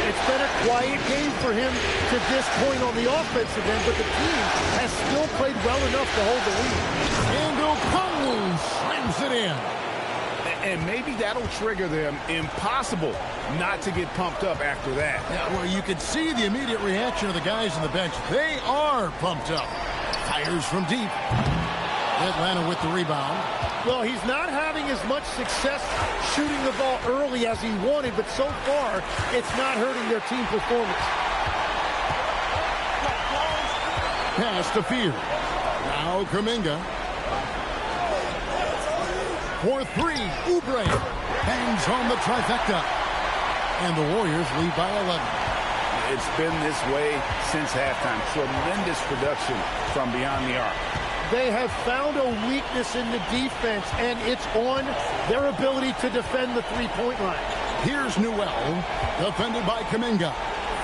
It's been a quiet game for him to this point on the offensive end, but the team has still played well enough to hold the lead. And Okongwu slams it in. And maybe that'll trigger them. Impossible not to get pumped up after that. Yeah, well, you could see the immediate reaction of the guys on the bench. They are pumped up. Fires from deep. Atlanta with the rebound. Well, he's not having as much success shooting the ball early as he wanted, but so far, it's not hurting their team performance. Pass to Fear. Now Kuminga. For three, Oubre hangs home the trifecta. And the Warriors lead by 11. It's been this way since halftime. Tremendous production from beyond the arc. They have found a weakness in the defense, and it's on their ability to defend the three-point line. Here's Newell, defended by Kuminga.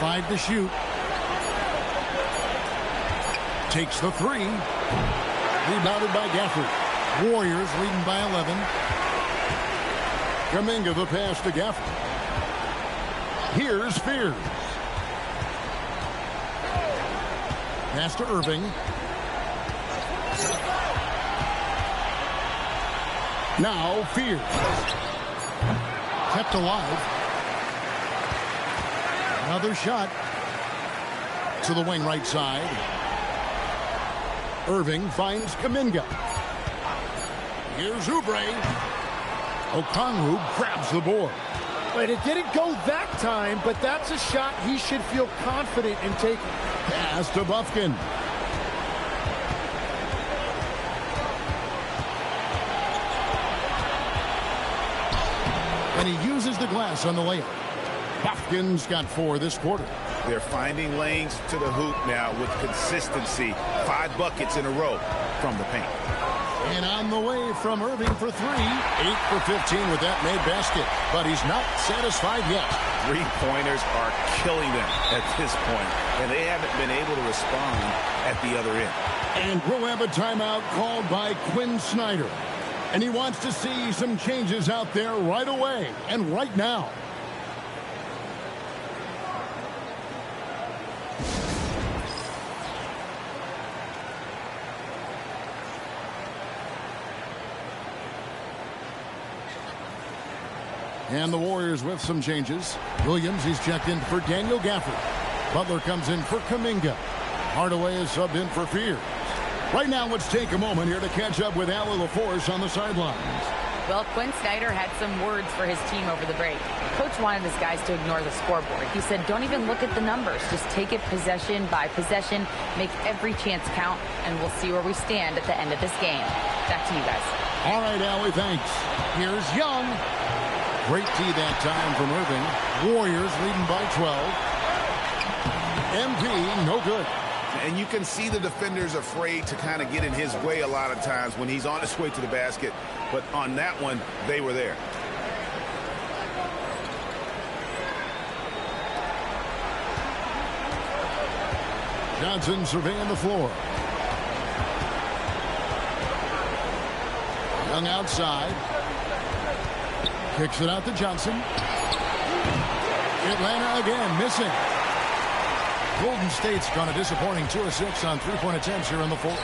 5 to shoot. Takes the three. Rebounded by Gafford. Warriors leading by 11. Kuminga the pass to Gafford. Here's Fears. Pass to Irving. Now Fears. Kept alive. Another shot to the wing right side. Irving finds Kuminga. Here's Oubre. Okongwu grabs the board. But it didn't go that time, but that's a shot he should feel confident in taking. Pass to Bufkin. And he uses the glass on the layup. Bufkin's got 4 this quarter. They're finding lanes to the hoop now with consistency. 5 buckets in a row from the paint. And on the way from Irving for 3. 8 for 15 with that made basket. But he's not satisfied yet. 3-pointers are killing them at this point, and they haven't been able to respond at the other end. And we'll have a timeout called by Quinn Snyder. And he wants to see some changes out there right away and right now. And the Warriors with some changes. Williams, he's checked in for Daniel Gafford. Butler comes in for Kuminga. Hardaway is subbed in for Fears. Right now, let's take a moment here to catch up with Allie LaForce on the sidelines. Well, Quinn Snyder had some words for his team over the break. Coach wanted his guys to ignore the scoreboard. He said, don't even look at the numbers. Just take it possession by possession, make every chance count, and we'll see where we stand at the end of this game. Back to you guys. All right, Allie, thanks. Here's Young. Great tee that time from Irving. Warriors leading by 12. MP, no good. And you can see the defenders afraid to kind of get in his way a lot of times when he's on his way to the basket. But on that one, they were there. Johnson surveying the floor. Young outside. Kicks it out to Johnson. Atlanta again missing. Golden State's gone a disappointing 2 of 6 on three-point attempts here in the fourth.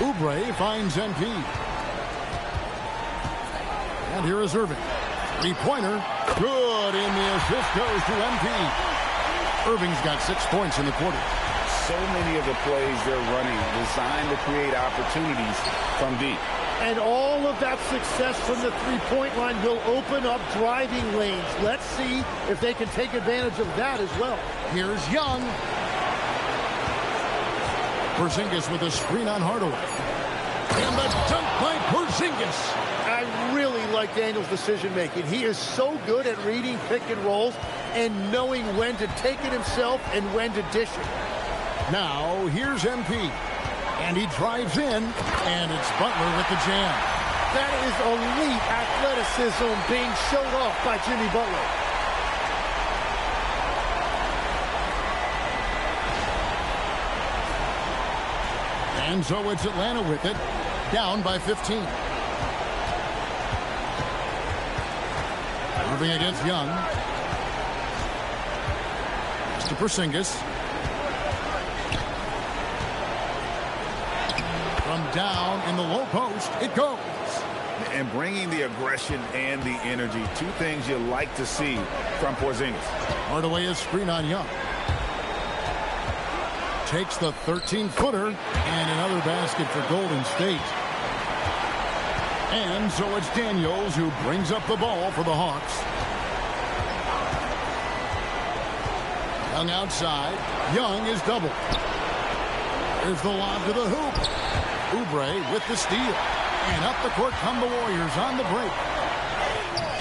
Oubre finds MP. And here is Irving. Three-pointer. Good, and the assist goes to MP. Irving's got 6 points in the quarter. So many of the plays they're running designed to create opportunities from deep. And all of that success from the three-point line will open up driving lanes. Let's see if they can take advantage of that as well. Here's Young. Porzingis with a screen on Hardaway. And the dunk by Porzingis. I really like Daniel's decision-making. He is so good at reading pick and rolls and knowing when to take it himself and when to dish it. Now, here's MP. And he drives in, and it's Butler with the jam. That is elite athleticism being showed off by Jimmy Butler. And so it's Atlanta with it, down by 15. Moving against Young. It's to Porzingis. From down in the low post, it goes. And bringing the aggression and the energy, two things you like to see from Porzingis. Hardaway is screen on Young. Takes the 13-footer and another basket for Golden State. And so it's Daniels who brings up the ball for the Hawks. Young outside. Young is doubled. There's the lob to the hoop. Oubre with the steal. And up the court come the Warriors on the break.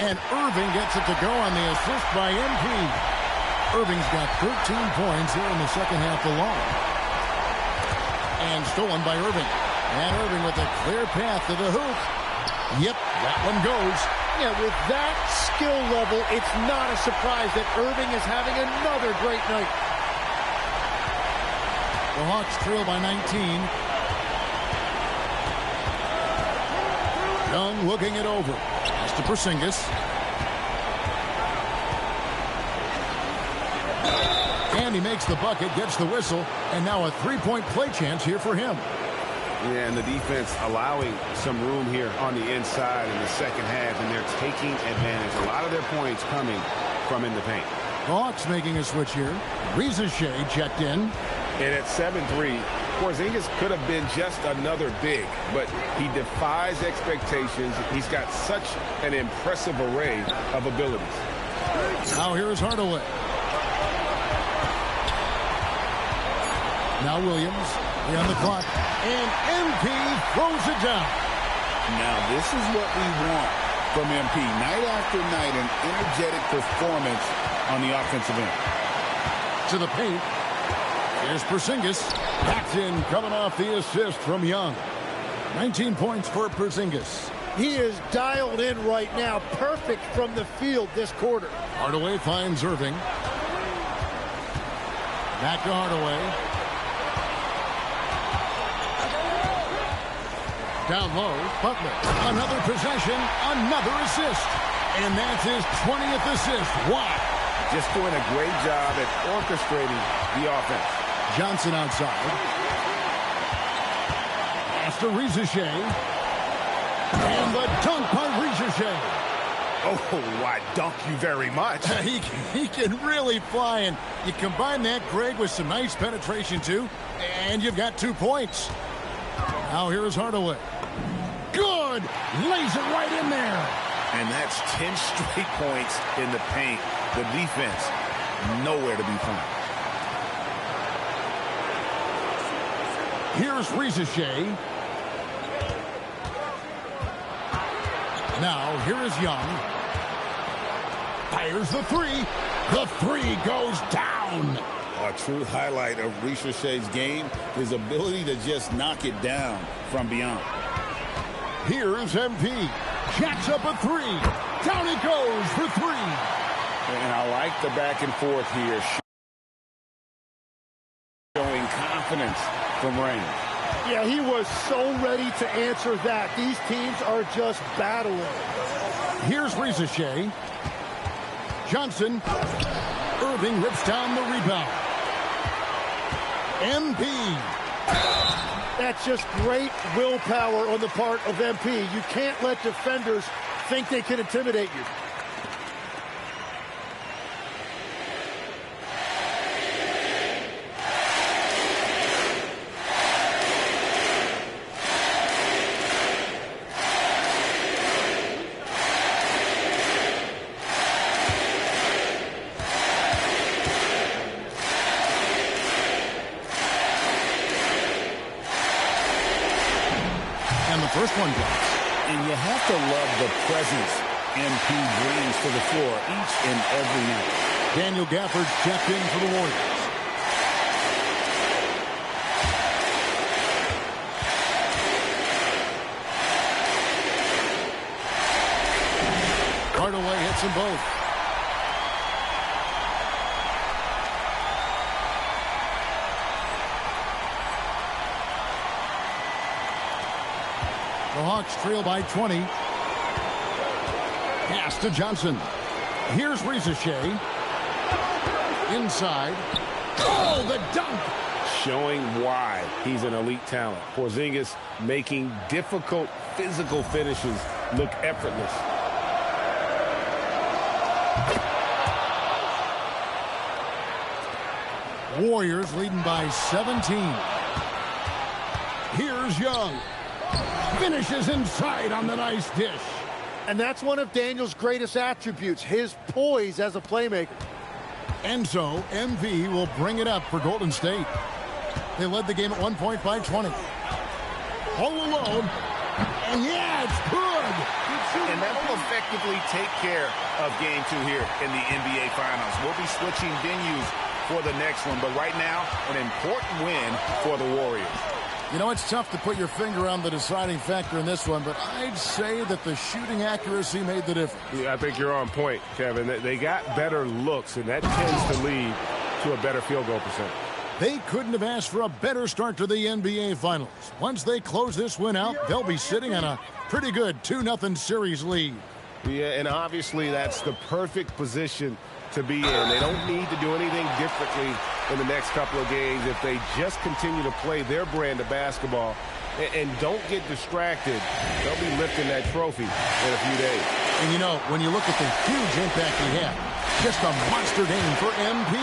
And Irving gets it to go on the assist by MP. Irving's got 13 points here in the second half alone. And stolen by Irving. And Irving with a clear path to the hoop. Yep, that one goes. Yeah, with that skill level, it's not a surprise that Irving is having another great night. The Hawks trail by 19. Young looking it over. It's to Porzingis. And he makes the bucket, gets the whistle, and now a three-point play chance here for him. Yeah, and the defense allowing some room here on the inside in the second half, and they're taking advantage. A lot of their points coming from in the paint. The Hawks making a switch here. Reza Shea checked in. And at 7-3, Porzingis could have been just another big, but he defies expectations. He's got such an impressive array of abilities. Now here's Hardaway. Now Williams, on the clock, and MP throws it down. Now this is what we want from MP. Night after night, an energetic performance on the offensive end. To the paint. Here's Porzingis. Backed in, coming off the assist from Young. 19 points for Porzingis. He is dialed in right now. Perfect from the field this quarter. Hardaway finds Irving. Back to Hardaway. Down low, Butler. Another possession, another assist. And that's his 20th assist. Wow. Just doing a great job at orchestrating the offense. Johnson outside. Pass to Reza Shea. And the dunk by Reza Shea. Oh, I dunk you very much. He can really fly, and you combine that, Greg, with some nice penetration, too, and you've got 2 points. Now here's Hardaway. Good! Lays it right in there. And that's 10 straight points in the paint. The defense, nowhere to be found. Here's Reza Shea. Now, here is Young. Fires the three. The three goes down. A true highlight of Reza Shea's game, his ability to just knock it down from beyond. Here's MP. Jacks up a three. Down he goes for three. And I like the back and forth here. Showing confidence from Rain. Yeah, he was so ready to answer that. These teams are just battling. Here's Reza Shea. Johnson. Irving rips down the rebound. MP. That's just great willpower on the part of MP. You can't let defenders think they can intimidate you. And you have to love the presence MP brings to the floor each and every night. Daniel Gafford's checked in for the Warriors. Hardaway hits them both. The Hawks trail by 20. Pass to Johnson. Here's Ricochet. Inside. Oh, the dunk! Showing why he's an elite talent. Porzingis making difficult physical finishes look effortless. Warriors leading by 17. Here's Young. Finishes inside on the nice dish. And that's one of Daniel's greatest attributes, his poise as a playmaker. And so, MV will bring it up for Golden State. They led the game at 1 point by 20. All alone. And yeah, it's good. And that will effectively take care of Game 2 here in the NBA Finals. We'll be switching venues for the next one, but right now, an important win for the Warriors. You know, it's tough to put your finger on the deciding factor in this one, but I'd say that the shooting accuracy made the difference. Yeah, I think you're on point, Kevin. They got better looks, and that tends to lead to a better field goal percentage. They couldn't have asked for a better start to the NBA Finals. Once they close this win out, they'll be sitting on a pretty good 2-0 series lead. Yeah, and obviously that's the perfect position to be in. They don't need to do anything differently in the next couple of games if they just continue to play their brand of basketball and don't get distracted. They'll be lifting that trophy in a few days. And you know, when you look at the huge impact he had, just a monster game for MP.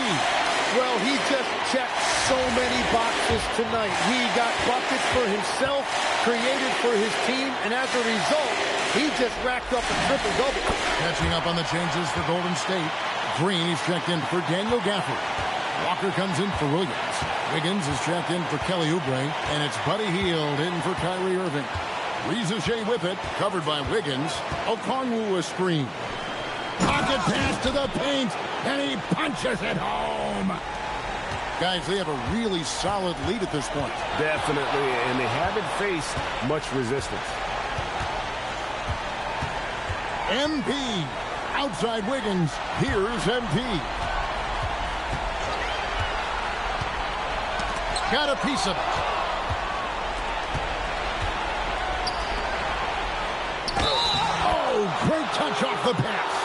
Well, he just checked so many boxes tonight. He got buckets for himself, created for his team, and as a result, he just racked up a triple-double. Catching up on the changes for Golden State. Green is checked in for Daniel Gafford. Walker comes in for Williams. Wiggins is checked in for Kelly Oubre, and it's Buddy Hield in for Kyrie Irving. Ricochet with it, covered by Wiggins. Okongwu a screen. Pocket pass to the paint, and he punches it home. Guys, they have a really solid lead at this point. Definitely, and they haven't faced much resistance. MP, outside Wiggins, here's MP. Got a piece of it. Oh, great touch off the pass.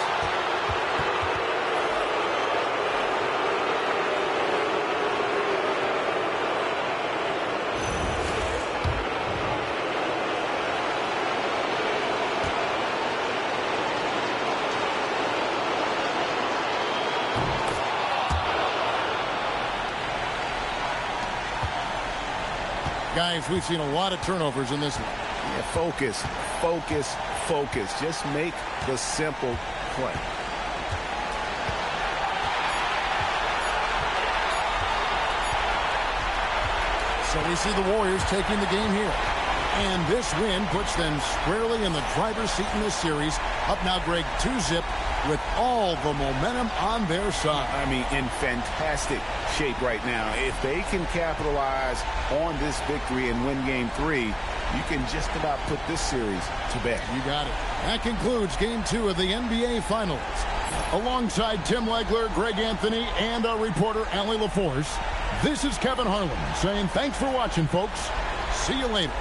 Guys, we've seen a lot of turnovers in this one. Yeah, focus, focus, focus. Just make the simple play. So we see the Warriors taking the game here. And this win puts them squarely in the driver's seat in this series. Up now, Greg, 2-0 with all the momentum on their side. I mean, in fantastic shape right now. If they can capitalize on this victory and win Game 3, you can just about put this series to bed. You got it. That concludes Game 2 of the NBA Finals. Alongside Tim Legler, Greg Anthony, and our reporter, Allie LaForce, this is Kevin Harlan saying thanks for watching, folks. See you later.